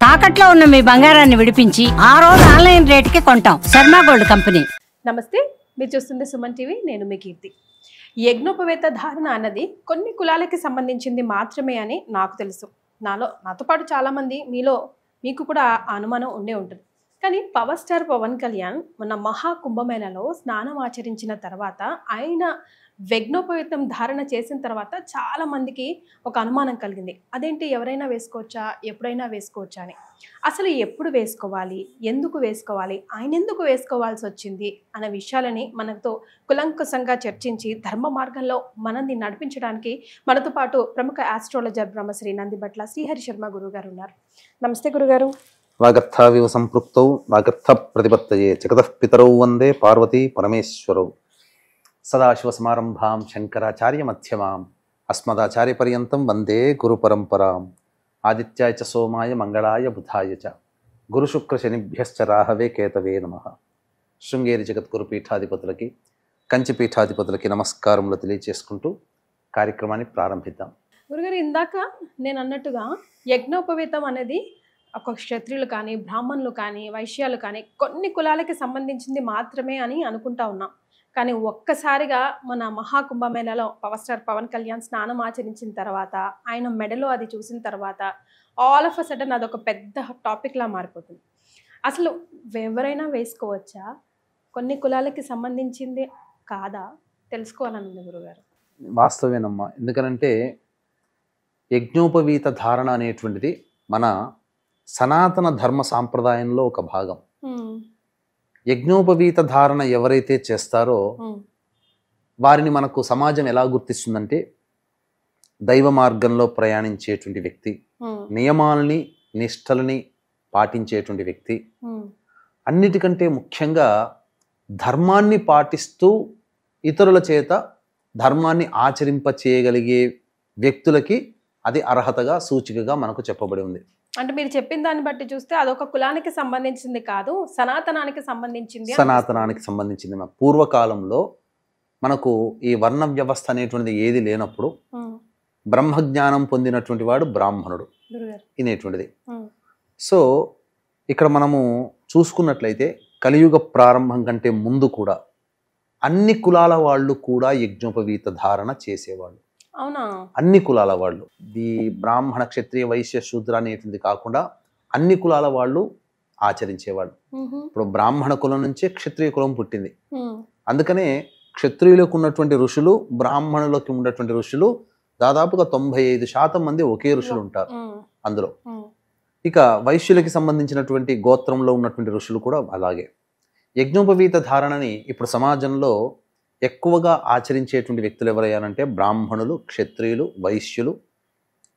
తాకట్లో ఉన్న మీ బంగారాన్ని విడిపించి ఆ రోజు ఆన్లైన్ రేటుకి కొంటాం. Sharma gold company. నమస్తే, మీరు చూస్తుంది సుమన్ టీవీ. నేను మీ కీర్తి. యజ్ఞోపవేత ధారణ అన్నది కొన్ని కులాలకి సంబంధించింది మాత్రమే అని నాకు తెలుసు. నాతో పాటు చాలామంది మీకు కూడా ఆ అనుమానం ఉండే ఉంటుంది. కానీ పవర్ స్టార్ పవన్ కళ్యాణ్ మొన్న మహాకుంభమేళలో స్నానం ఆచరించిన తర్వాత ఆయన యజ్ఞోపవేతం ధారణ చేసిన తర్వాత చాలా మందికి ఒక అనుమానం కలిగింది. అదేంటి, ఎవరైనా వేసుకోవచ్చా, ఎప్పుడైనా వేసుకోవచ్చా అని. అసలు ఎప్పుడు వేసుకోవాలి, ఎందుకు వేసుకోవాలి, ఆయన ఎందుకు వేసుకోవాల్సి వచ్చింది అనే విషయాలని మనతో కులంకుశంగా చర్చించి ధర్మ మార్గంలో మనల్ని నడిపించడానికి మనతో పాటు ప్రముఖ ఆస్ట్రాలజర్ బ్రహ్మశ్రీ నందిబట్ల శ్రీహరి శర్మ గురువు గారు ఉన్నారు. నమస్తే గురుగారు. వాగర్థావివ సంపృక్తౌ వాగర్థ ప్రతిపత్తయే జగతః పితరౌ వందే పార్వతీ పరమేశ్వరౌ. సదాశివసమారంభాం శంకరాచార్య మధ్యమాం అస్మదాచార్య పర్యంతం వందే గురు పరంపరాం. ఆదిత్యాయ చ సోమాయ మంగళాయ బుధాయ చ గురుశుక్ర శనిభ్యశ్చ రాహవే కేతవే నమః. శృంగేరి జగద్గురు పీఠాధిపతులకి, కంచి పీఠాధిపతులకి నమస్కారములు తెలియజేసుకుంటూ కార్యక్రమాన్ని ప్రారంభిద్దాం. గురుగారు, ఇందాక నేను అన్నట్టుగా యజ్ఞోపవేతం అనేది ఒక క్షత్రియులు కానీ, బ్రాహ్మణులు కానీ, వైశ్యాలు కానీ కొన్ని కులాలకి సంబంధించింది మాత్రమే అని అనుకుంటా ఉన్నాం. కానీ ఒక్కసారిగా మన మహాకుంభమేళలో పవర్ స్టార్ పవన్ కళ్యాణ్ స్నానం ఆచరించిన తర్వాత, ఆయన మెడలో అది చూసిన తర్వాత ఆల్ ఆఫ్ అ సడన్ అదొక పెద్ద టాపిక్లా మారిపోతుంది. అసలు ఎవరైనా వేసుకోవచ్చా, కొన్ని కులాలకి సంబంధించింది కాదా, తెలుసుకోవాలనుంది గురుగారు. వాస్తవేనమ్మా. ఎందుకనంటే యజ్ఞోపవీత ధారణ అనేటువంటిది మన సనాతన ధర్మ సాంప్రదాయంలో ఒక భాగం. యజ్ఞోపవీత ధారణ ఎవరైతే చేస్తారో వారిని మనకు సమాజం ఎలా గుర్తిస్తుందంటే దైవ మార్గంలో ప్రయాణించేటువంటి వ్యక్తి, నియమాలని నిష్టలని పాటించేటువంటి వ్యక్తి, అన్నిటికంటే ముఖ్యంగా ధర్మాన్ని పాటిస్తూ ఇతరుల చేత ధర్మాన్ని ఆచరింప చేయగలిగే వ్యక్తులకి అది అర్హతగా సూచికగా మనకు చెప్పబడి ఉంది. అంటే మీరు చెప్పిన దాన్ని బట్టి చూస్తే అదొక కులానికి సంబంధించింది కాదు, సనాతనానికి సంబంధించింది. సనాతనానికి సంబంధించింది. పూర్వకాలంలో మనకు ఈ వర్ణ వ్యవస్థ అనేటువంటిది ఏది లేనప్పుడు బ్రహ్మజ్ఞానం పొందినటువంటి వాడు బ్రాహ్మణుడు అనేటువంటిది. సో ఇక్కడ మనము చూసుకున్నట్లయితే కలియుగ ప్రారంభం కంటే ముందు కూడా అన్ని కులాల వాళ్ళు కూడా యజ్ఞోపవీత ధారణ చేసేవాళ్ళు. అవునా? అన్ని కులాల వాళ్ళు. ఈ బ్రాహ్మణ, క్షత్రియ, వైశ్య, శూద్ర అనేటువంటి కాకుండా అన్ని కులాల వాళ్ళు ఆచరించేవాళ్ళు. ఇప్పుడు బ్రాహ్మణ కులం నుంచే క్షత్రియ కులం పుట్టింది. అందుకనే క్షత్రియులకు ఉన్నటువంటి ఋషులు, బ్రాహ్మణులకు ఉన్నటువంటి ఋషులు దాదాపుగా 95% మంది ఒకే ఋషులు ఉంటారు అందులో. ఇక వైశ్యులకి సంబంధించినటువంటి గోత్రంలో ఉన్నటువంటి ఋషులు కూడా అలాగే. యజ్ఞోపవీత ధారణని ఇప్పుడు సమాజంలో ఎక్కువగా ఆచరించేటువంటి వ్యక్తులు ఎవరయ్యారంటే బ్రాహ్మణులు, క్షత్రియులు, వైశ్యులు,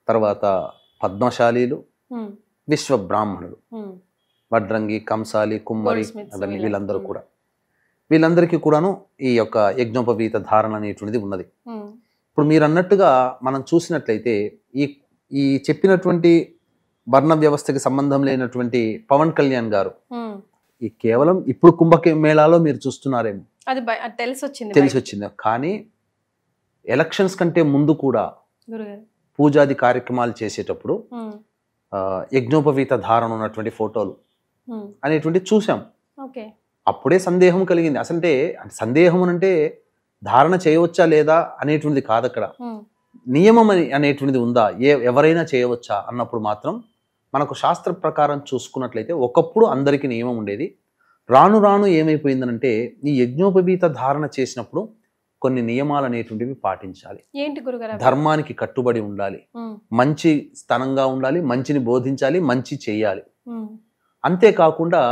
తర్వాత పద్మశాలీలు, విశ్వ బ్రాహ్మణులు, వడ్రంగి, కంసాలి, కుమ్మరి, అవన్నీ వీళ్ళందరికీ కూడాను ఈ యొక్క యజ్ఞోపవీత ధారణ అనేటువంటిది ఉన్నది. ఇప్పుడు మీరు అన్నట్టుగా మనం చూసినట్లయితే ఈ చెప్పినటువంటి వర్ణ వ్యవస్థకి సంబంధం లేనటువంటి పవన్ కళ్యాణ్ గారు ఈ కేవలం ఇప్పుడు కుంభమేళాలో మీరు చూస్తున్నారేమో అది తెలిసి వచ్చింది. కానీ ఎలక్షన్స్ కంటే ముందు కూడా పూజాది కార్యక్రమాలు చేసేటప్పుడు యజ్ఞోపవీత ధారణ ఉన్నటువంటి ఫోటోలు అనేటువంటి చూసాం. అప్పుడే సందేహం కలిగింది. అసలంటే సందేహం అంటే ధారణ చేయవచ్చా లేదా అనేటువంటిది కాదు, అక్కడ నియమం అనేటువంటిది ఉందా, ఎవరైనా చేయవచ్చా అన్నప్పుడు మాత్రం మనకు శాస్త్ర ప్రకారం చూసుకున్నట్లయితే ఒకప్పుడు అందరికీ నియమం ఉండేది. రాను రాను ఏమైపోయిందనంటే ఈ యజ్ఞోపవీత ధారణ చేసినప్పుడు కొన్ని నియమాలు అనేటువంటివి పాటించాలి. ఏంటి గురుగారు? ధర్మానికి కట్టుబడి ఉండాలి, మంచి స్థానంగా ఉండాలి, మంచిని బోధించాలి, మంచి చేయాలి. అంతేకాకుండా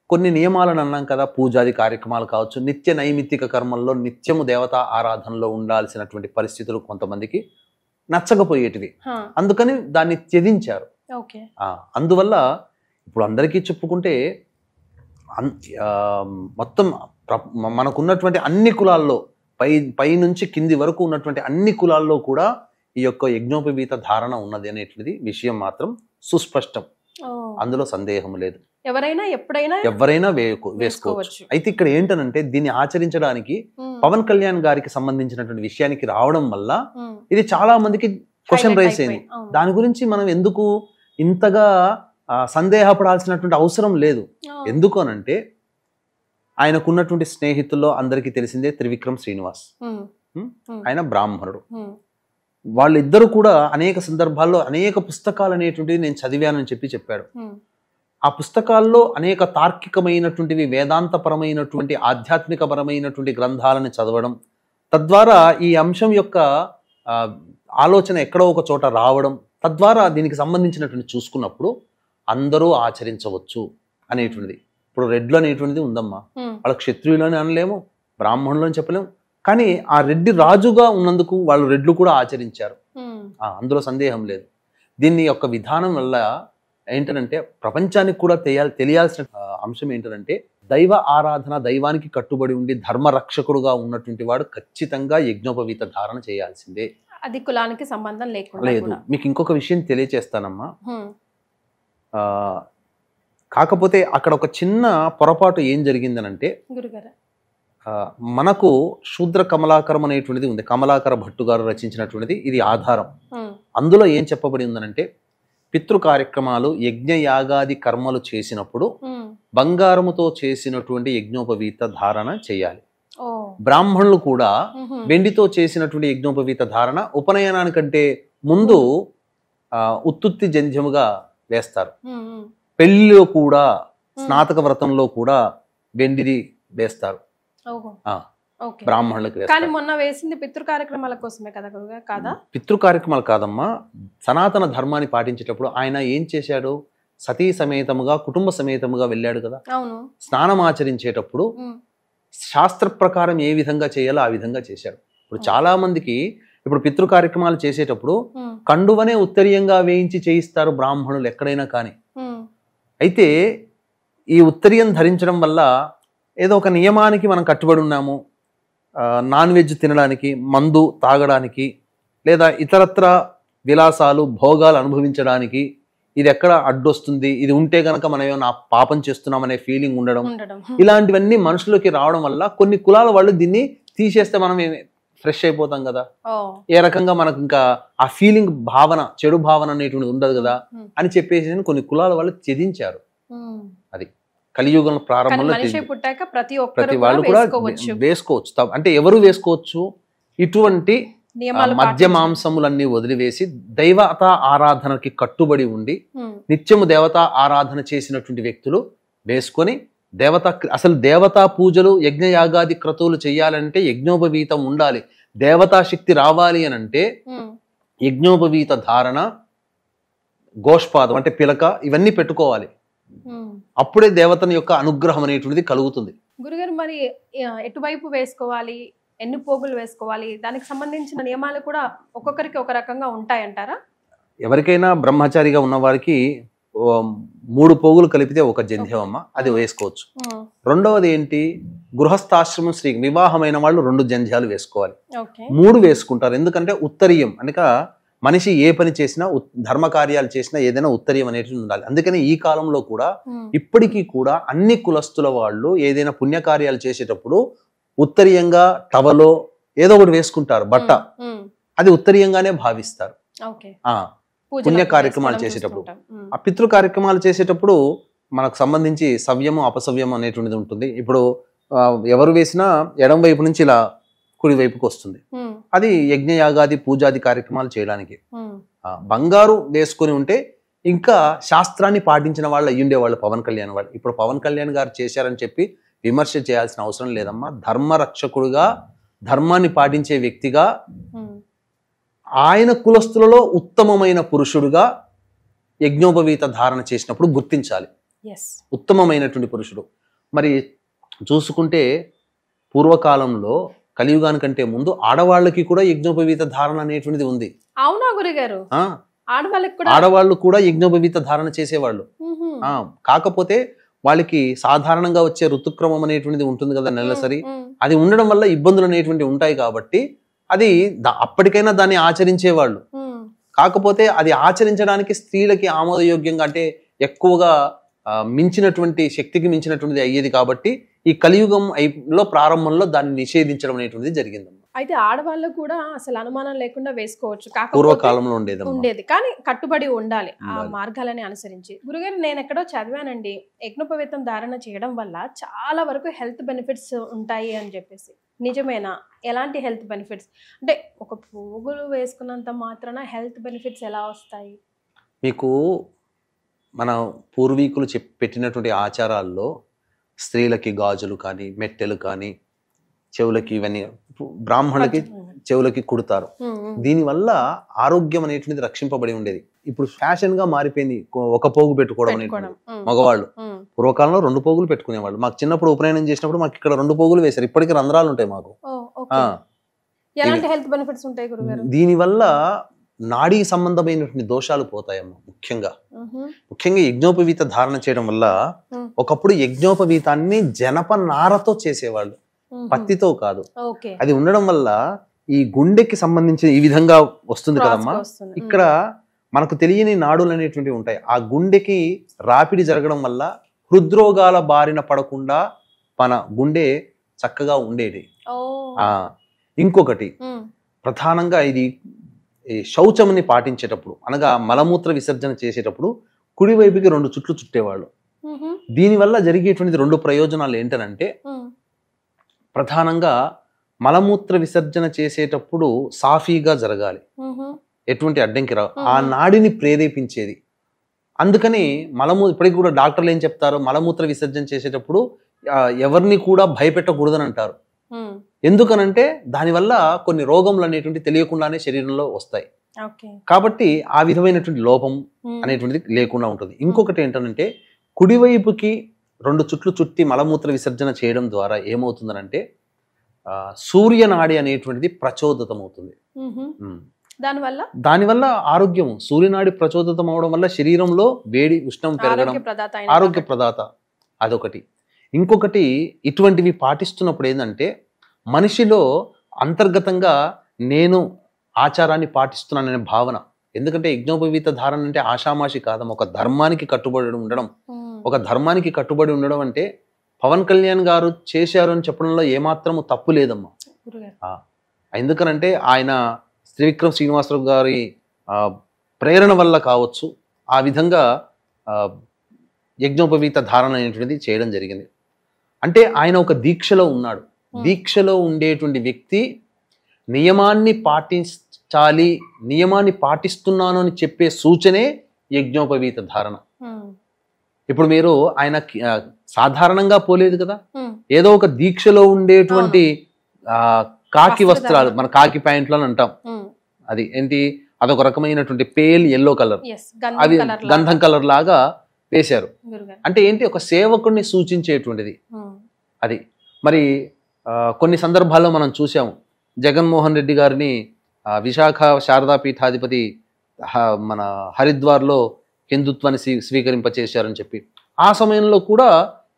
కొన్ని నియమాలను అన్నాం కదా, పూజాది కార్యక్రమాలు కావచ్చు, నిత్య నైమిత్తిక కర్మల్లో నిత్యము దేవతా ఆరాధనలో ఉండాల్సినటువంటి పరిస్థితులు కొంతమందికి నచ్చకపోయేటివి. అందుకని దాన్ని త్యజించారు. అందువల్ల ఇప్పుడు అందరికీ చెప్పుకుంటే మొత్తం మనకున్నటువంటి అన్ని కులాల్లో పై నుంచి కింది వరకు ఉన్నటువంటి అన్ని కులాల్లో కూడా ఈ యొక్క యజ్ఞోపవీత ధారణ ఉన్నది అనేటువంటిది విషయం మాత్రం సుస్పష్టం. అందులో సందేహం లేదు. ఎవరైనా వేసుకోవచ్చు. అయితే ఇక్కడ ఏంటనంటే దీన్ని ఆచరించడానికి పవన్ కళ్యాణ్ గారికి సంబంధించినటువంటి విషయానికి రావడం వల్ల ఇది చాలా మందికి క్వశ్చన్ రైజ్ అయింది. దాని గురించి మనం ఎందుకు ఇంతగా సందేహపడాల్సినటువంటి అవసరం లేదు. ఎందుకు అనంటే ఆయనకున్నటువంటి స్నేహితుల్లో అందరికీ తెలిసిందే త్రివిక్రమ్ శ్రీనివాస్. ఆయన బ్రాహ్మణుడు. వాళ్ళిద్దరూ కూడా అనేక సందర్భాల్లో అనేక పుస్తకాలు అనేటువంటివి నేను చదివానని చెప్పాడు. ఆ పుస్తకాల్లో అనేక తార్కికమైనటువంటివి, వేదాంతపరమైనటువంటి, ఆధ్యాత్మికపరమైనటువంటి గ్రంథాలను చదవడం, తద్వారా ఈ అంశం యొక్క ఆలోచన ఎక్కడో ఒక చోట రావడం, తద్వారా దీనికి సంబంధించినటువంటి చూసుకున్నప్పుడు అందరూ ఆచరించవచ్చు అనేటువంటిది. ఇప్పుడు రెడ్లు అనేటువంటిది ఉందమ్మా, వాళ్ళ క్షత్రియులు అని అనలేము, బ్రాహ్మణులు అని చెప్పలేము, కానీ ఆ రెడ్డి రాజుగా ఉన్నందుకు వాళ్ళు రెడ్లు కూడా ఆచరించారు, అందులో సందేహం లేదు. దీన్ని యొక్క విధానం వల్ల ఏంటంటే ప్రపంచానికి కూడా తెలియాల్సిన అంశం ఏంటంటే దైవ ఆరాధన, దైవానికి కట్టుబడి ఉండి ధర్మరక్షకుడుగా ఉన్నటువంటి వాడు ఖచ్చితంగా యజ్ఞోపవీత ధారణ చేయాల్సిందే. అది కులానికి సంబంధం లేదు. మీకు ఇంకొక విషయం తెలియచేస్తానమ్మా. కాకపోతే అక్కడ ఒక చిన్న పొరపాటు ఏం జరిగిందనంటే, మనకు శూద్ర కమలాకరం అనేటువంటిది ఉంది, కమలాకర భట్టు గారు రచించినటువంటిది, ఇది ఆధారం. అందులో ఏం చెప్పబడి ఉందనంటే పితృ కార్యక్రమాలు, యజ్ఞ యాగాది కర్మలు చేసినప్పుడు బంగారముతో చేసినటువంటి యజ్ఞోపవీత ధారణ చేయాలి. బ్రాహ్మణులు కూడా వెండితో చేసినటువంటి యజ్ఞోపవీత ధారణ ఉపనయనానికంటే ముందు ఉత్తుత్తి జంధ్యముగా వేస్తారు. పెళ్లిలో కూడా, స్నాతక వ్రతంలో కూడా వెండిది వేస్తారు బ్రాహ్మణులకు. కానీ మొన్న వేసింది పితృ కార్యక్రమాల కోసమే కదా గురుగారు? కాదా, పితృ కార్యక్రమాలు కాదమ్మా. సనాతన ధర్మాన్ని పాటించేటప్పుడు ఆయన ఏం చేశాడు, సతీ సమేతముగా, కుటుంబ సమేతముగా వెళ్ళాడు కదా. స్నానం ఆచరించేటప్పుడు శాస్త్ర ప్రకారం ఏ విధంగా చేయాలో ఆ విధంగా చేశాడు. ఇప్పుడు చాలా మందికి ఇప్పుడు పితృ కార్యక్రమాలు చేసేటప్పుడు కండువనే ఉత్తరీయంగా వేయించి చేయిస్తారు బ్రాహ్మణులు ఎక్కడైనా కానీ. అయితే ఈ ఉత్తరీయం ధరించడం వల్ల ఏదో ఒక నియమానికి మనం కట్టుబడి ఉన్నాము, నాన్ వెజ్ తినడానికి, మందు తాగడానికి, లేదా ఇతరత్ర విలాసాలు, భోగాలు అనుభవించడానికి ఇది ఎక్కడ అడ్డొస్తుంది, ఇది ఉంటే గనక మనం ఏమైనా పాపం చేస్తున్నామనే ఫీలింగ్ ఉండడం, ఇలాంటివన్నీ మనుషులకి రావడం వల్ల కొన్ని కులాల వాళ్ళు దీన్ని తీసేస్తే మనం ఫ్రెష్ అయిపోతాం కదా, ఏ రకంగా మనకు ఇంకా ఆ ఫీలింగ్, భావన, చెడు భావన అనేటువంటిది ఉండదు కదా అని చెప్పేసి కొన్ని కులాల వాళ్ళు త్యజించారు. అది కలియుగం ప్రారంభంలో ప్రతి వాళ్ళు కూడా వేసుకోవచ్చు. అంటే ఎవరు వేసుకోవచ్చు, ఇటువంటి మద్య మాంసములన్నీ వదిలివేసి దైవత ఆరాధనకి కట్టుబడి ఉండి నిత్యము దేవతా ఆరాధన చేసినటువంటి వ్యక్తులు వేసుకొని అసలు దేవతా పూజలు, యజ్ఞయాగాది క్రతువులు చేయాలంటే యజ్ఞోపవీతం ఉండాలి. దేవతా శక్తి రావాలి అని అంటే యజ్ఞోపవీత ధారణ, గోష్పాదం అంటే పిలక, ఇవన్నీ పెట్టుకోవాలి. అప్పుడే దేవతని యొక్క అనుగ్రహం అనేటువంటిది కలుగుతుంది. గురుగారు, మరి ఎటువైపు వేసుకోవాలి, ఎన్ని పోగులు వేసుకోవాలి, దానికి సంబంధించిన నియమాలు కూడా ఒక్కొక్కరికి ఒక రకంగా ఉంటాయంటారా? ఎవరికైనా బ్రహ్మచారిగా ఉన్న వారికి 3 పోగులు కలిపితే ఒక జంధ్యమమ్మ, అది వేసుకోవచ్చు. రెండవది ఏంటి, గృహస్థాశ్రమం స్త్రీ వివాహమైన వాళ్ళు 2 జంధ్యాలు వేసుకోవాలి. 3 వేసుకుంటారు, ఎందుకంటే ఉత్తరీయం అనక మనిషి ఏ పని చేసినా, ధర్మ కార్యాలు చేసినా ఏదైనా ఉత్తరీయం అనేది ఉండాలి. అందుకని ఈ కాలంలో కూడా ఇప్పటికీ కూడా అన్ని కులస్తుల వాళ్ళు ఏదైనా పుణ్యకార్యాలు చేసేటప్పుడు ఉత్తరీయంగా టవలో ఏదో ఒకటి వేసుకుంటారు, బట్ట, అది ఉత్తరీయంగానే భావిస్తారు. పుణ్య కార్యక్రమాలు చేసేటప్పుడు, ఆ పితృ కార్యక్రమాలు చేసేటప్పుడు మనకు సంబంధించి సవ్యము, అపసవ్యం అనేటువంటిది ఉంటుంది. ఇప్పుడు ఎవరు వేసినా ఎడం వైపు నుంచి ఇలా కుడి వైపుకి వస్తుంది, అది యజ్ఞయాగాది పూజాది కార్యక్రమాలు చేయడానికి. బంగారు వేసుకొని ఉంటే ఇంకా శాస్త్రాన్ని పాటించిన వాళ్ళు అయ్యుండే వాళ్ళు పవన్ కళ్యాణ్ వాళ్ళు. ఇప్పుడు పవన్ కళ్యాణ్ గారు చేశారని చెప్పి విమర్శ చేయాల్సిన అవసరం లేదమ్మా. ధర్మరక్షకుడుగా, ధర్మాన్ని పాటించే వ్యక్తిగా, ఆయన కులస్తులలో ఉత్తమమైన పురుషుడుగా యజ్ఞోపవీత ధారణ చేసినప్పుడు గుర్తించాలి, ఉత్తమమైనటువంటి పురుషుడు. మరి చూసుకుంటే పూర్వకాలంలో కలియుగానికంటే ముందు ఆడవాళ్ళకి కూడా యజ్ఞోపవీత ధారణ అనేటువంటిది ఉంది. అవునా గురుగారు? ఆడవాళ్ళు కూడా యజ్ఞోపవీత ధారణ చేసేవాళ్ళు. కాకపోతే వాళ్ళకి సాధారణంగా వచ్చే ఋతుక్రమం అనేటువంటిది ఉంటుంది కదా, నెలసరి, అది ఉండడం వల్ల ఇబ్బందులు అనేటువంటివి ఉంటాయి. కాబట్టి అది అప్పటికైనా దాన్ని ఆచరించేవాళ్ళు. కాకపోతే అది ఆచరించడానికి స్త్రీలకి ఆమోదయోగ్యంగా, అంటే ఎక్కువగా మించినటువంటి శక్తికి మించినటువంటిది అయ్యేది. కాబట్టి ఈ కలియుగం లో ప్రారంభంలో దాన్ని నిషేధించడం అనేటువంటిది జరిగిందమ్మా. అయితే ఆడవాళ్ళు కూడా అసలు అనుమానం లేకుండా వేసుకోవచ్చు, కాకపోతే పూర్వకాలంలో ఉండేది, కానీ కట్టుబడి ఉండాలి ఆ మార్గాలని అనుసరించి. గురుగారు, నేను ఎక్కడో చదివానండి, యజ్ఞోపవీతం ధారణ చేయడం వల్ల చాలా వరకు హెల్త్ బెనిఫిట్స్ ఉంటాయి అని చెప్పేసి. నిజమేనా? ఎలాంటి హెల్త్ బెనిఫిట్స్? అంటే ఒక పోగులు వేసుకున్నంత మాత్రాన హెల్త్ బెనిఫిట్స్ ఎలా వస్తాయి? మీకు మన పూర్వీకులు పెట్టినటువంటి ఆచారాల్లో స్త్రీలకి గాజులు కానీ, మెట్టెలు కానీ, చెవులకి, ఇవన్నీ బ్రాహ్మణులకి చెవులకి కుడతారు. దీనివల్ల ఆరోగ్యం అనేటువంటిది రక్షింపబడి ఉండేది. ఇప్పుడు ఫ్యాషన్ గా మారిపోయింది ఒక పోగు పెట్టుకోవడం అనేటువంటి. మగవాళ్ళు పూర్వకాలంలో 2 పోగులు పెట్టుకునేవాళ్ళు. మాకు చిన్నప్పుడు ఉపనయనం చేసినప్పుడు మాకు ఇక్కడ 2 పోగులు వేశారు. ఇప్పటికీ రంధ్రాలు ఉంటాయి మాకు. ఎలాంటి హెల్త్ బెనిఫిట్స్ ఉంటాయి గురుగారు? దీనివల్ల నాడీ సంబంధమైనటువంటి దోషాలు పోతాయమ్మా. ముఖ్యంగా యజ్ఞోపవీత ధారణ చేయడం వల్ల, ఒకప్పుడు యజ్ఞోపవీతాన్ని జనప నారతో చేసేవాళ్ళు, పత్తితో కాదు. అది ఉండడం వల్ల ఈ గుండెకి సంబంధించి ఈ విధంగా వస్తుంది కదమ్మా. ఇక్కడ మనకు తెలియని నాడులు అనేటువంటివి ఉంటాయి. ఆ గుండెకి రాపిడి జరగడం వల్ల హృద్రోగాల బారిన పడకుండా మన గుండె చక్కగా ఉండేది. ఇంకొకటి ప్రధానంగా ఇది శౌచముని పాటించేటప్పుడు, అనగా మలమూత్ర విసర్జన చేసేటప్పుడు కుడివైపుకి 2 చుట్లు చుట్టేవాళ్ళు. దీనివల్ల జరిగేటువంటిది 2 ప్రయోజనాలు ఏంటనంటే, ప్రధానంగా మలమూత్ర విసర్జన చేసేటప్పుడు సాఫీగా జరగాలి, ఎటువంటి అడ్డంకి రావు, ఆ నాడిని ప్రేరేపించేది. అందుకని ఇప్పటికి కూడా డాక్టర్లు ఏం చెప్తారు, మలమూత్ర విసర్జన చేసేటప్పుడు ఎవరిని కూడా భయపెట్టకూడదని అంటారు. ఎందుకనంటే దానివల్ల కొన్ని రోగములు అనేటువంటి తెలియకుండానే శరీరంలో వస్తాయి. కాబట్టి ఆ విధమైనటువంటి లోపం అనేటువంటిది లేకుండా ఉంటుంది. ఇంకొకటి ఏంటంటే, కుడివైపుకి 2 చుట్లు చుట్టి మలమూత్ర విసర్జన చేయడం ద్వారా ఏమవుతుందనంటే సూర్యనాడి అనేటువంటిది ప్రచోదితం అవుతుంది. దానివల్ల ఆరోగ్యం, సూర్యనాడి ప్రచోదితం అవడం వల్ల శరీరంలో వేడి ఉష్ణం పెరగడం, ఆరోగ్య ప్రదాత, అదొకటి. ఇంకొకటి ఇటువంటివి పాటిస్తున్నప్పుడు ఏంటంటే మనిషిలో అంతర్గతంగా నేను ఆచారాన్ని పాటిస్తున్నాననే భావన. ఎందుకంటే యజ్ఞోపవీత ధారణ అంటే ఆషామాషి కాదం, ఒక ధర్మానికి కట్టుబడి ఉండడం. ఒక ధర్మానికి కట్టుబడి ఉండడం అంటే పవన్ కళ్యాణ్ గారు చేశారు అని చెప్పడంలో ఏమాత్రము తప్పు లేదమ్మా. ఎందుకనంటే ఆయన త్రివిక్రమ్ శ్రీనివాసరావు గారి ప్రేరణ వల్ల కావచ్చు, ఆ విధంగా యజ్ఞోపవీత ధారణ అనేటువంటిది చేయడం జరిగింది. అంటే ఆయన ఒక దీక్షలో ఉన్నాడు. దీక్షలో ఉండేటువంటి వ్యక్తి నియమాన్ని పాటించాలి, నియమాన్ని పాటిస్తున్నాను అని చెప్పే సూచనే యజ్ఞోపవీత ధారణ. ఇప్పుడు మీరు ఆయన సాధారణంగా పోలేదు కదా, ఏదో ఒక దీక్షలో ఉండేటువంటి కాకి వస్త్రాలు, మన కాకి ప్యాంట్లు అని అంటాం, అది ఏంటి, అదొక రకమైనటువంటి పేల్ ఎల్లో కలర్, అది గంధం కలర్ లాగా వేశారు. అంటే ఏంటి, ఒక సేవకుడిని సూచించేటువంటిది అది. మరి కొన్ని సందర్భాల్లో మనం చూసాము, జగన్మోహన్ రెడ్డి గారిని విశాఖ శారదా పీఠాధిపతి మన హరిద్వార్లో హిందుత్వాన్ని స్వీకరింపచేశారని చెప్పి ఆ సమయంలో కూడా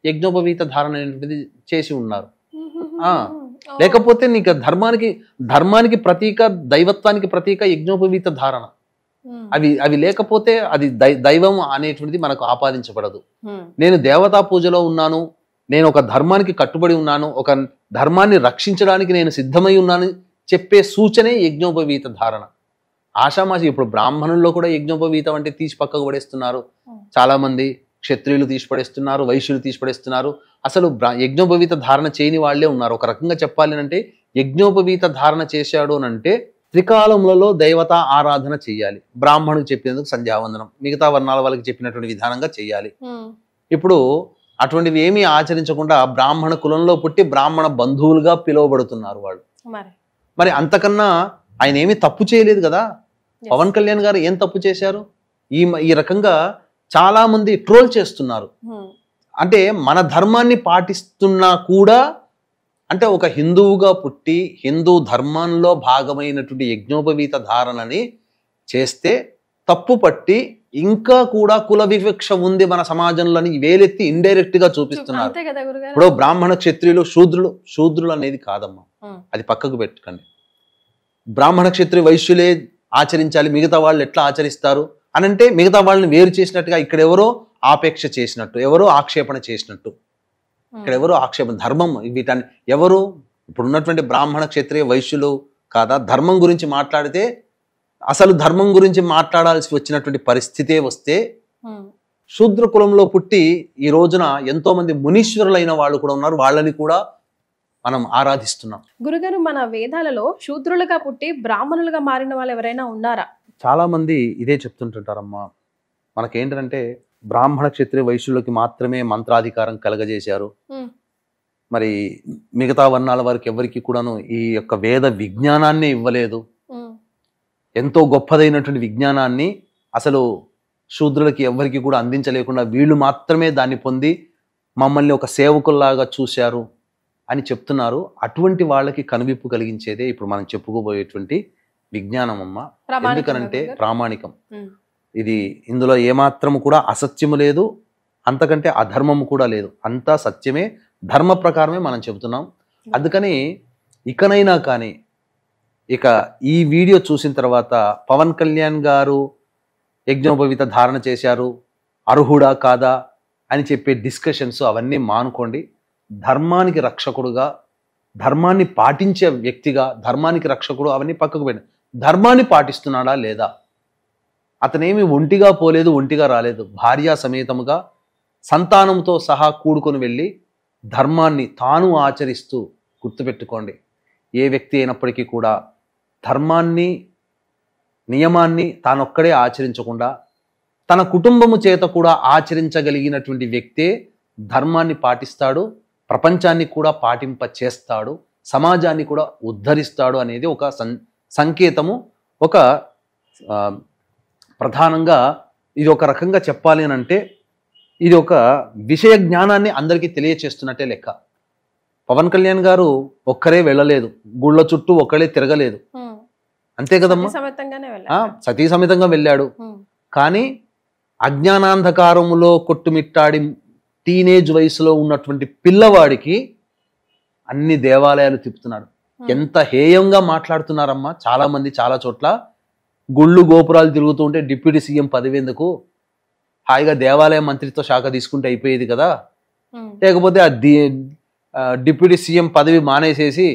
యజ్ఞోపవీత ధారణ అనేటువంటిది చేసి ఉన్నారు. లేకపోతే నీకు ధర్మానికి ప్రతీక, దైవత్వానికి ప్రతీక యజ్ఞోపవీత ధారణ. అవి లేకపోతే అది దైవం అనేటువంటిది మనకు ఆపాదించబడదు. నేను దేవతా పూజలో ఉన్నాను, నేను ఒక ధర్మానికి కట్టుబడి ఉన్నాను, ఒక ధర్మాన్ని రక్షించడానికి నేను సిద్ధమై ఉన్నాను చెప్పే సూచనే యజ్ఞోపవీత ధారణ. ఆషామాషి ఇప్పుడు బ్రాహ్మణుల్లో కూడా యజ్ఞోపవీతం అంటే తీసి పక్కకు పడేస్తున్నారు. చాలా మంది క్షత్రియులు తీసిపడేస్తున్నారు, వైశ్యులు తీసిపడేస్తున్నారు. అసలు యజ్ఞోపవీత ధారణ చేయని వాళ్లే ఉన్నారు. ఒక రకంగా చెప్పాలి అంటే యజ్ఞోపవీత ధారణ చేశాడు అని అంటే త్రికాలములలో దేవతా ఆరాధన చెయ్యాలి. బ్రాహ్మణుడికి చెప్పినందుకు సంధ్యావందనం, మిగతా వర్ణాల వాళ్ళకి చెప్పినటువంటి విధానంగా చెయ్యాలి. ఇప్పుడు అటువంటివి ఏమీ ఆచరించకుండా బ్రాహ్మణ కులంలో పుట్టి బ్రాహ్మణ బంధువులుగా పిలువబడుతున్నారు వాళ్ళు. మరి అంతకన్నా ఆయన ఏమీ తప్పు చేయలేదు కదా. పవన్ కళ్యాణ్ గారు ఏం తప్పు చేశారు? ఈ రకంగా చాలా మంది ట్రోల్ చేస్తున్నారు. అంటే మన ధర్మాన్ని పాటిస్తున్నా కూడా, అంటే ఒక హిందువుగా పుట్టి హిందూ ధర్మంలో భాగమైనటువంటి యజ్ఞోపవీత ధారణని చేస్తే తప్పు పట్టి ఇంకా కూడా కుల వివక్ష ఉంది మన సమాజంలో వేలెత్తి ఇండైరెక్ట్ గా చూపిస్తున్నారు. ఇప్పుడు బ్రాహ్మణ క్షత్రియులు శూద్రులు అనేది కాదమ్మా, అది పక్కకు పెట్టుకోండి. బ్రాహ్మణ క్షత్రియ వైశ్యులే ఆచరించాలి, మిగతా వాళ్ళు ఎట్లా ఆచరిస్తారు అని అంటే మిగతా వాళ్ళని వేరు చేసినట్టుగా ఇక్కడ ఎవరో ఆపేక్ష చేసినట్టు, ఎవరో ఆక్షేపణ చేసినట్టు. ఇక్కడ ఎవరో ఆక్షేపణ, ధర్మం వీటాన్ని ఎవరు ఇప్పుడున్నటువంటి బ్రాహ్మణ క్షత్రియ వైశ్యులు కాదా ధర్మం గురించి మాట్లాడితే అసలు ధర్మం గురించి మాట్లాడాల్సి వచ్చినటువంటి పరిస్థితే వస్తే శూద్ర కులంలో పుట్టి ఈ రోజున ఎంతో మంది మునీశ్వరులైన వాళ్ళు కూడా ఉన్నారు. వాళ్ళని కూడా మనం ఆరాధిస్తున్నాం. గురుగారు, మన వేదాలలో శూద్రులుగా పుట్టి బ్రాహ్మణులుగా మారిన వాళ్ళు ఎవరైనా ఉన్నారా? చాలా మంది ఇదే చెప్తుంటుంటారమ్మా. మనకేంటంటే బ్రాహ్మణ క్షత్రియ వైశ్యులకి మాత్రమే మంత్రాధికారం కలగజేశారు, మరి మిగతా వర్ణాల వారికి ఎవరికి కూడాను ఈ యొక్క వేద విజ్ఞానాన్ని ఇవ్వలేదు. ఎంతో గొప్పదైనటువంటి విజ్ఞానాన్ని అసలు శూద్రులకి ఎవరికి కూడా అందించలేకుండా వీళ్ళు మాత్రమే దాన్ని పొంది మమ్మల్ని ఒక సేవకుల్లాగా చూశారు అని చెప్తున్నారు. అటువంటి వాళ్ళకి కనువిప్పు కలిగించేదే ఇప్పుడు మనం చెప్పుకోబోయేటువంటి విజ్ఞానం అమ్మ. ఎందుకనంటే ప్రామాణికం. ఇది ఇందులో ఏమాత్రము కూడా అసత్యము లేదు, అంతకంటే అధర్మము కూడా లేదు. అంతా సత్యమే, ధర్మ ప్రకారమే మనం చెబుతున్నాం. అందుకని ఇకనైనా కానీ ఇక ఈ వీడియో చూసిన తర్వాత పవన్ కళ్యాణ్ గారు యజ్ఞోపవీత ధారణ చేశారు, అర్హుడా కాదా అని చెప్పే డిస్కషన్స్ అవన్నీ మానుకోండి. ధర్మానికి రక్షకుడుగా, ధర్మాన్ని పాటించే వ్యక్తిగా, ధర్మానికి రక్షకుడు అవన్నీ పక్కకు పెట్టండి. ధర్మాన్ని పాటిస్తున్నాడా లేదా? అతనేమి ఒంటిగా పోలేదు, ఒంటిగా రాలేదు. భార్యా సమేతముగా సంతానంతో సహా కూడుకొని వెళ్ళి ధర్మాన్ని తాను ఆచరిస్తూ, గుర్తుపెట్టుకోండి, ఏ వ్యక్తి అయినప్పటికీ కూడా ధర్మాన్ని నియమాన్ని తానొక్కడే ఆచరించకుండా తన కుటుంబము చేత కూడా ఆచరించగలిగినటువంటి వ్యక్తే ధర్మాన్ని పాటిస్తాడు, ప్రపంచాన్ని కూడా పాటింప చేస్తాడు, సమాజాన్ని కూడా ఉద్ధరిస్తాడు అనేది ఒక సంకేతము. ఒక ప్రధానంగా ఇది ఒక రకంగా చెప్పాలి అని అంటే ఇది ఒక విషయ జ్ఞానాన్ని అందరికీ తెలియచేస్తున్నట్టే లెక్క. పవన్ కళ్యాణ్ గారు ఒక్కరే వెళ్ళలేదు, గుళ్ళ చుట్టూ ఒక్కడే తిరగలేదు, అంతే కదమ్మా. సతీ సమేతంగా వెళ్ళాడు. కానీ అజ్ఞానాంధకారములో కొట్టుమిట్టాడి టీనేజ్ వయసులో ఉన్నటువంటి పిల్లవాడికి అన్ని దేవాలయాలు తిప్పుతున్నాడు. ఎంత హేయంగా మాట్లాడుతున్నారమ్మా చాలా మంది. చాలా చోట్ల గుళ్ళు గోపురాలు తిరుగుతూ ఉంటే డిప్యూటీ సీఎం పదవి ఎందుకు, హాయిగా దేవాలయ మంత్రిత్వ శాఖ తీసుకుంటే అయిపోయేది కదా, లేకపోతే ఆ డిప్యూటీ సీఎం పదవి మానేసేసి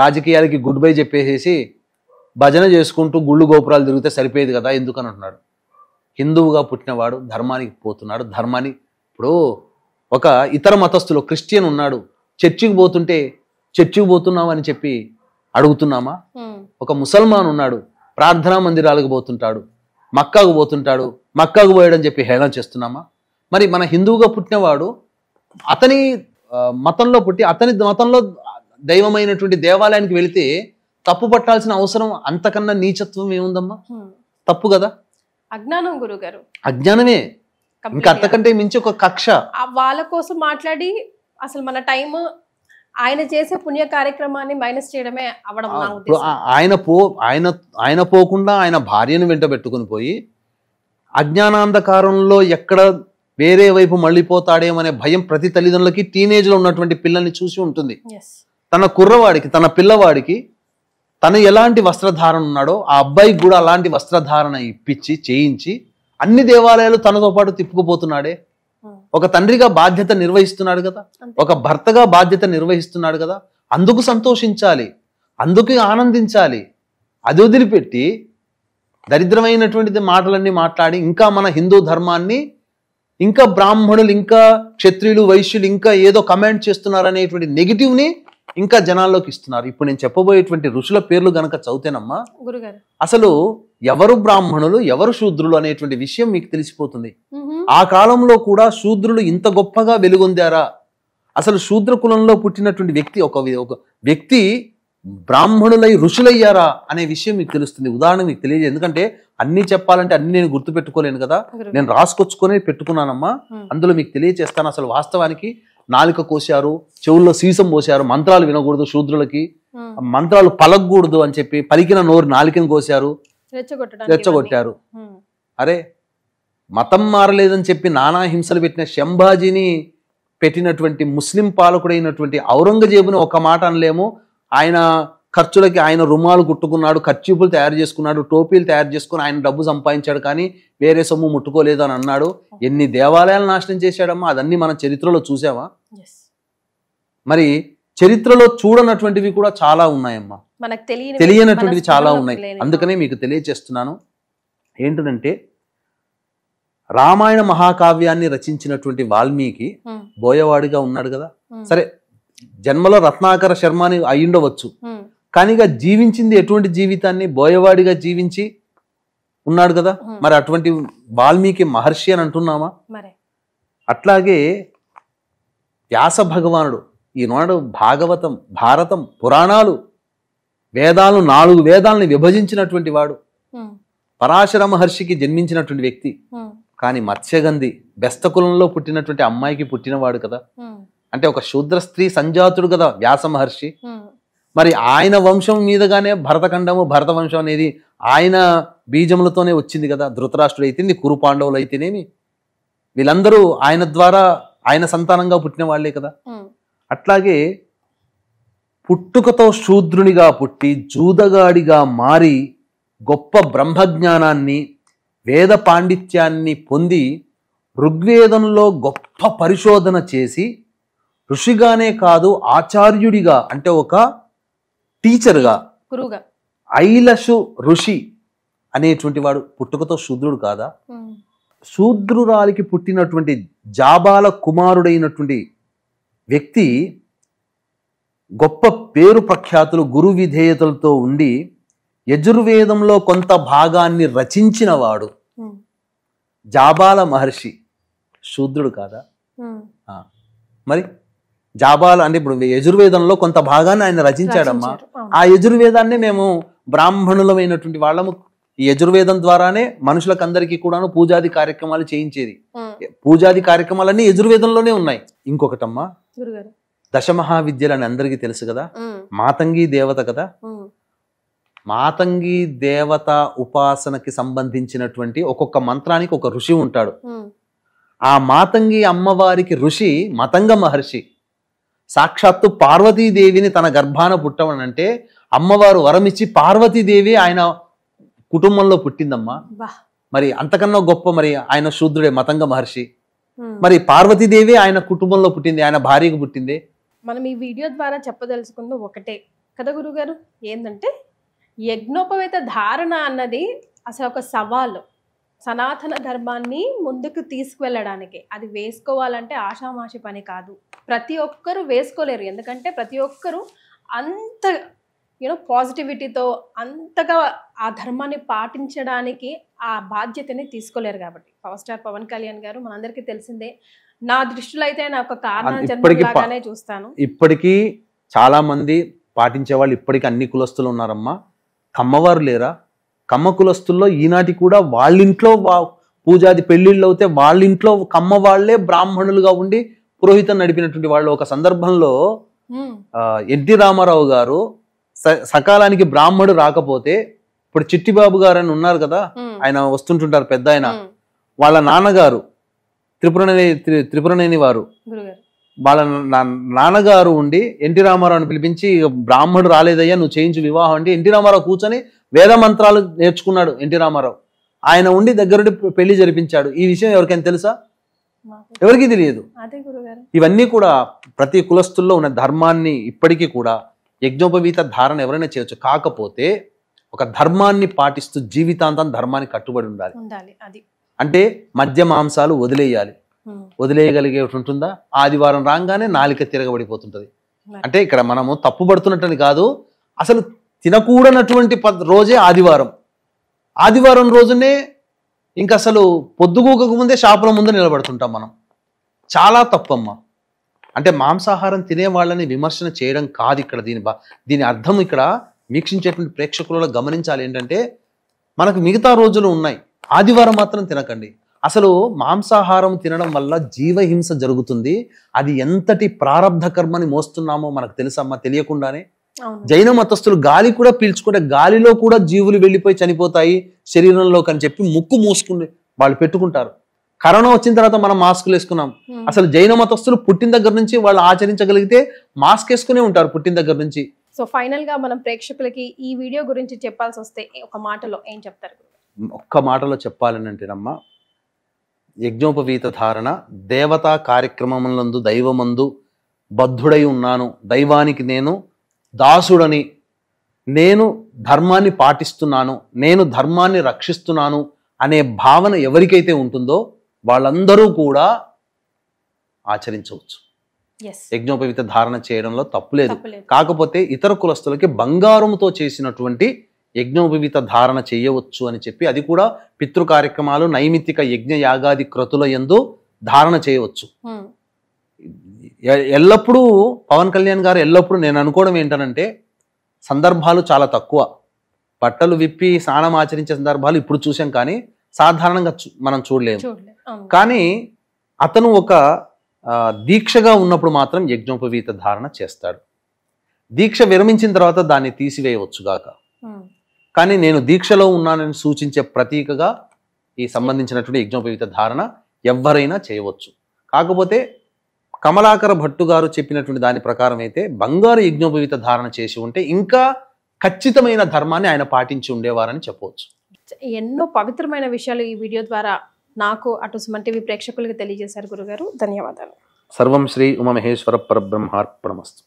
రాజకీయాలకి గుడ్ బై చెప్పేసేసి భజన చేసుకుంటూ గుళ్ళు గోపురాలు తిరిగితే సరిపోయేది కదా ఎందుకని అంటున్నాడు. హిందువుగా పుట్టినవాడు ధర్మానికి పోతున్నాడు. ధర్మాన్ని ఇప్పుడు ఒక ఇతర మతస్థులు క్రిస్టియన్ ఉన్నాడు, చర్చికి పోతుంటే చర్చికి పోతున్నావు అని చెప్పి అడుగుతున్నామా? ఒక ముసల్మాన్ ఉన్నాడు, ప్రార్థనా మందిరాలకు పోతుంటాడు, మక్కాకు పోతుంటాడు, మక్కాకు పోయాడని చెప్పి హేళన చేస్తున్నామా? మరి మన హిందువుగా పుట్టినవాడు అతని మతంలో పుట్టి అతని మతంలో దైవమైనటువంటి దేవాలయానికి వెళితే తప్పు పట్టాల్సిన అవసరం అంతకన్నా నీచత్వం ఏముందమ్మా? తప్పు కదా. అజ్ఞానం గురుగారు, అజ్ఞానమే. ఇంకా అంతకంటే మించి ఒక కక్ష. వాళ్ళ కోసం మాట్లాడి అసలు మన టైం ఆయన చేసే పుణ్య కార్యక్రమాన్ని మైనస్ చేయడమే అవడం. ఆయన పోకుండా ఆయన భార్యను వెంట పెట్టుకుని పోయి అజ్ఞానాంధకారంలో ఎక్కడ వేరే వైపు మళ్ళీపోతాడేమనే భయం ప్రతి తల్లిదండ్రులకి టీనేజ్ లో ఉన్నటువంటి పిల్లల్ని చూసి ఉంటుంది. తన కుర్రవాడికి, తన పిల్లవాడికి తను ఎలాంటి వస్త్రధారణ ఉన్నాడో ఆ అబ్బాయికి కూడా అలాంటి వస్త్రధారణ ఇప్పించి చేయించి అన్ని దేవాలయాలు తనతో పాటు తిప్పుకుపోతున్నాడే. ఒక తండ్రిగా బాధ్యత నిర్వహిస్తున్నాడు కదా, ఒక భర్తగా బాధ్యత నిర్వహిస్తున్నాడు కదా. అందుకు సంతోషించాలి, అందుకు ఆనందించాలి. అది వదిలిపెట్టి దరిద్రమైనటువంటి మాటలన్నీ మాట్లాడి ఇంకా మన హిందూ ధర్మాన్ని, ఇంకా బ్రాహ్మణులు, ఇంకా క్షత్రియులు, వైశ్యులు ఇంకా ఏదో కమెంట్ చేస్తున్నారు అనేటువంటి నెగిటివ్ని ఇంకా జనాల్లోకి ఇస్తున్నారు. ఇప్పుడు నేను చెప్పబోయేటువంటి ఋషుల పేర్లు గనక చదివితేనమ్మా అసలు ఎవరు బ్రాహ్మణులు ఎవరు శూద్రులు అనేటువంటి విషయం మీకు తెలిసిపోతుంది. ఆ కాలంలో కూడా శూద్రులు ఇంత గొప్పగా వెలుగొందారా? అసలు శూద్ర కులంలో పుట్టినటువంటి వ్యక్తి ఒక వ్యక్తి బ్రాహ్మణులై ఋషులయ్యారా అనే విషయం మీకు తెలుస్తుంది. ఉదాహరణ మీకు తెలియజేది, ఎందుకంటే అన్ని చెప్పాలంటే అన్ని నేను గుర్తు పెట్టుకోలేను కదా, నేను రాసుకొచ్చుకొని పెట్టుకున్నానమ్మా. అందులో మీకు తెలియజేస్తాను. అసలు వాస్తవానికి నాలుక కోశారు, చెవుల్లో సీసం పోశారు, మంత్రాలు వినకూడదు శూద్రులకి, మంత్రాలు పలకూడదు అని చెప్పి పలికిన నోరు నాలుకను కోశారు, రెచ్చగొట్టారు. అరే మతం మారలేదని చెప్పి నానా హింసలు పెట్టిన శంభాజీని పెట్టినటువంటి ముస్లిం పాలకుడైనటువంటి ఔరంగజేబుని ఒక మాట అనలేము. ఆయన ఖర్చులకి ఆయన రుమాలు కుట్టుకున్నాడు, ఖర్చీపులు తయారు చేసుకున్నాడు, టోపీలు తయారు చేసుకుని ఆయన డబ్బు సంపాదించాడు, కానీ వేరే సొమ్ము ముట్టుకోలేదు అని అన్నాడు. ఎన్ని దేవాలయాలు నాశనం చేశాడమ్మా, అదన్నీ మన చరిత్రలో చూసామా? మరి చరిత్రలో చూడనటువంటివి కూడా చాలా ఉన్నాయమ్మా, మనకు తెలియనటువంటివి చాలా ఉన్నాయి. అందుకనే మీకు తెలియచేస్తున్నాను. ఏంటంటే రామాయణ మహాకావ్యాన్ని రచించినటువంటి వాల్మీకి బోయవాడిగా ఉన్నాడు కదా, సరే జన్మలో రత్నాకర శర్మ అని అయ్యుండవచ్చు, కానీ జీవించింది ఎటువంటి జీవితాన్ని? బోయవాడిగా జీవించి ఉన్నాడు కదా. మరి అటువంటి వాల్మీకి మహర్షి అని అంటున్నామా? అట్లాగే వ్యాస భగవానుడు ఈనాడు భాగవతం, భారతం, పురాణాలు, వేదాలను 4 వేదాలను విభజించినటువంటి వాడు, పరాశర మహర్షికి జన్మించినటువంటి వ్యక్తి. కానీ మత్స్యగంధి బెస్తకులంలో పుట్టినటువంటి అమ్మాయికి పుట్టినవాడు కదా. అంటే ఒక శూద్ర స్త్రీ సంజాతుడు కదా వ్యాస మహర్షి. మరి ఆయన వంశం మీదగానే భరతఖండము, భరత వంశం అనేది ఆయన బీజములతోనే వచ్చింది కదా. ధృతరాష్ట్రుడు అయితేంది, కురు పాండవులు అయితేనేమి, వీళ్ళందరూ ఆయన ద్వారా ఆయన సంతానంగా పుట్టిన వాళ్లే కదా. అట్లాగే పుట్టుకతో శూద్రునిగా పుట్టి జూదగాడిగా మారి గొప్ప బ్రహ్మజ్ఞానాన్ని, వేద పాండిత్యాన్ని పొంది ఋగ్వేదంలో గొప్ప పరిశోధన చేసి ఋషిగానే కాదు ఆచార్యుడిగా, అంటే ఒక టీచర్గా, ఐలషు ఋషి అనేటువంటి వాడు పుట్టుకతో శూద్రుడు కాదా? శూద్రురాలికి పుట్టినటువంటి జాబాల కుమారుడైనటువంటి వ్యక్తి గొప్ప పేరు ప్రఖ్యాతులు, గురు విధేయతలతో ఉండి యజుర్వేదంలో కొంత భాగాన్ని రచించిన వాడు జాబాల మహర్షి శూద్రుడు కాదా? మరి జాబాల అంటే ఇప్పుడు యజుర్వేదంలో కొంత భాగాన్ని ఆయన రచించాడమ్మా. ఆ యజుర్వేదాన్ని మేము బ్రాహ్మణులమైనటువంటి వాళ్ళము ఈ యజుర్వేదం ద్వారానే మనుషులకు అందరికీ కూడాను పూజాది కార్యక్రమాలు చేయించేది. పూజాది కార్యక్రమాలన్నీ యజుర్వేదంలోనే ఉన్నాయి. ఇంకొకటమ్మా, దశమహావిద్యలు అని అందరికీ తెలుసు కదా. మాతంగి దేవత కదా. మాతంగి దేవత ఉపాసనకి సంబంధించినటువంటి ఒక్కొక్క మంత్రానికి ఒక ఋషి ఉంటాడు. ఆ మాతంగి అమ్మవారికి ఋషి మతంగ మహర్షి. సాక్షాత్తు పార్వతీదేవిని తన గర్భాన పుట్టవనంటే అమ్మవారు వరమిచ్చి పార్వతీదేవి ఆయన కుటుంబంలో పుట్టిందమ్మా. మరి అంతకన్నా గొప్ప, మరి ఆయన శూద్రుడే మతంగ మహర్షి. మరి పార్వతీదేవి ఆయన కుటుంబంలో పుట్టింది, ఆయన భార్యకు పుట్టింది. మనం ఈ వీడియో ద్వారా చెప్పదలుచుకుంది ఒకటే కదా గురుగారు, ఏంటంటే యజ్ఞోపవేత ధారణ అన్నది అసలు ఒక సవాలు. సనాతన ధర్మాన్ని ముందుకు తీసుకువెళ్ళడానికి అది వేసుకోవాలంటే ఆషామాషి పని కాదు. ప్రతి ఒక్కరూ వేసుకోలేరు, ఎందుకంటే ప్రతి ఒక్కరూ అంత పాజిటివిటీతో అంతగా ఆ ధర్మాన్ని పాటించడానికి ఆ బాధ్యతని తీసుకోలేరు. కాబట్టి పవర్ స్టార్ పవన్ కళ్యాణ్ గారు మనందరికీ తెలిసిందే. నా దృష్టిలో అయితే నా ఒక కారణంగానే చూస్తాను. ఇప్పటికీ చాలా మంది పాటించే వాళ్ళు ఇప్పటికీ అన్ని కులస్తులు ఉన్నారమ్మా. కమ్మవారు లేరా? కమ్మ కులస్తుల్లో ఈనాటి కూడా వాళ్ళింట్లో పూజాది పెళ్లిళ్ళు అవుతే వాళ్ళింట్లో కమ్మ వాళ్లే బ్రాహ్మణులుగా ఉండి పురోహితం నడిపినటువంటి వాళ్ళు. ఒక సందర్భంలో ఎన్టీ రామారావు గారు సకాలానికి బ్రాహ్మడు రాకపోతే, ఇప్పుడు చిట్టిబాబు గారు అని ఉన్నారు కదా, ఆయన వస్తుంటుంటారు పెద్ద ఆయన, వాళ్ళ నాన్నగారు త్రిపురనేని వారు, వాళ్ళ నాన్నగారు ఉండి ఎన్టీ రామారావుని పిలిపించి బ్రాహ్మడు రాలేదయ్యా నువ్వు చేయించు వివాహం అంటే ఎన్టీ రామారావు కూర్చొని వేద మంత్రాలు నేర్చుకున్నాడు. ఎన్టీ రామారావు ఆయన ఉండి దగ్గరుండి పెళ్లి జరిపించాడు. ఈ విషయం ఎవరికైనా తెలుసా? ఎవరికి తెలియదు. ఇవన్నీ కూడా ప్రతి కులస్తుల్లో ఉన్న ధర్మాన్ని ఇప్పటికీ కూడా యజ్ఞోపవీత ధారణ ఎవరైనా చేయొచ్చు. కాకపోతే ఒక ధర్మాన్ని పాటిస్తూ జీవితాంతం ధర్మాన్ని కట్టుబడి ఉండాలి. అంటే మద్య మాంసాలు వదిలేయాలి. వదిలేయగలిగేటి ఉంటుందా? ఆదివారం రాగానే నాలిక తిరగబడిపోతుంటది. అంటే ఇక్కడ మనము తప్పుపడుతున్నట్టని కాదు, అసలు తినకూడనటువంటి రోజే ఆదివారం. ఆదివారం రోజునే ఇంక అసలు పొద్దుగూకకు ముందే షాపుల ముందు నిలబడుతుంటాం మనం. చాలా తప్పమ్మా. అంటే మాంసాహారం తినే వాళ్ళని విమర్శన చేయడం కాదు ఇక్కడ. దీని అర్థం ఇక్కడ వీక్షించేటువంటి ప్రేక్షకులలో గమనించాలి ఏంటంటే, మనకు మిగతా రోజులు ఉన్నాయి, ఆదివారం మాత్రం తినకండి. అసలు మాంసాహారం తినడం వల్ల జీవహింస జరుగుతుంది. అది ఎంతటి ప్రారబ్ధ కర్మని మోస్తున్నామో మనకు తెలుసమ్మా తెలియకుండానే. జైన మతస్థులు గాలి కూడా పీల్చుకుంటే గాలిలో కూడా జీవులు వెళ్ళిపోయి చనిపోతాయి శరీరంలోకి అని చెప్పి ముక్కు మూసుకుని వాళ్ళు పెట్టుకుంటారు. కరోనా వచ్చిన తర్వాత మనం మాస్కులు వేసుకున్నాం. అసలు జైన మతస్థులు పుట్టిన దగ్గర నుంచి వాళ్ళు ఆచరించగలిగితే మాస్క్ వేసుకునే ఉంటారు పుట్టిన దగ్గర నుంచి. సో ఫైనల్ గా మనం ప్రేక్షకులకి ఈ వీడియో గురించి చెప్పాల్సి వస్తే ఒక మాటలో ఏం చెప్తారు? ఒక్క మాటలో చెప్పాలనంటేనమ్మా, యజ్ఞోపవీత ధారణ దేవతా కార్యక్రమములందు దైవమందు బద్ధుడై ఉన్నాను, దైవానికి నేను దాసుడని, నేను ధర్మాన్ని పాటిస్తున్నాను, నేను ధర్మాన్ని రక్షిస్తున్నాను అనే భావన ఎవరికైతే ఉంటుందో వాళ్ళందరూ కూడా ఆచరించవచ్చు. యజ్ఞోపవీత ధారణ చేయడంలో తప్పులేదు. కాకపోతే ఇతర కులస్తులకి బంగారంతో చేసినటువంటి యజ్ఞోపవీత ధారణ చేయవచ్చు అని చెప్పి, అది కూడా పితృ కార్యక్రమాలు, నైమిత్తిక యజ్ఞ యాగాది క్రతుల యందు ధారణ చేయవచ్చు. ఎల్లప్పుడూ పవన్ కళ్యాణ్ గారు ఎల్లప్పుడూ నేను అనుకోవడం ఏంటనంటే, సందర్భాలు చాలా తక్కువ, బట్టలు విప్పి స్నానం ఆచరించే సందర్భాలు ఇప్పుడు చూసాం, కానీ సాధారణంగా మనం చూడలేము. కానీ అతను ఒక దీక్షగా ఉన్నప్పుడు మాత్రం యజ్ఞోపవీత ధారణ చేస్తాడు. దీక్ష విరమించిన తర్వాత దాన్ని తీసివేయవచ్చు గాక, కానీ నేను దీక్షలో ఉన్నానని సూచించే ప్రతీకగా ఈ సంబంధించినటువంటి యజ్ఞోపవీత ధారణ ఎవరైనా చేయవచ్చు. కాకపోతే కమలాకర భట్టు గారు చెప్పినటువంటి దాని ప్రకారం అయితే బంగారు యజ్ఞోపవీత ధారణ చేసి ఉంటే ఇంకా ఖచ్చితమైన ధర్మాన్ని ఆయన పాటించి ఉండేవారని చెప్పవచ్చు. ఎన్నో పవిత్రమైన విషయాలు ఈ వీడియో ద్వారా నాకు అటు సుమన్ టీవీ ప్రేక్షకులకు తెలియజేశారు గురుగారు. ధన్యవాదాలు. సర్వం శ్రీ ఉమామహేశ్వర పరబ్రహ్మార్పణమస్తు.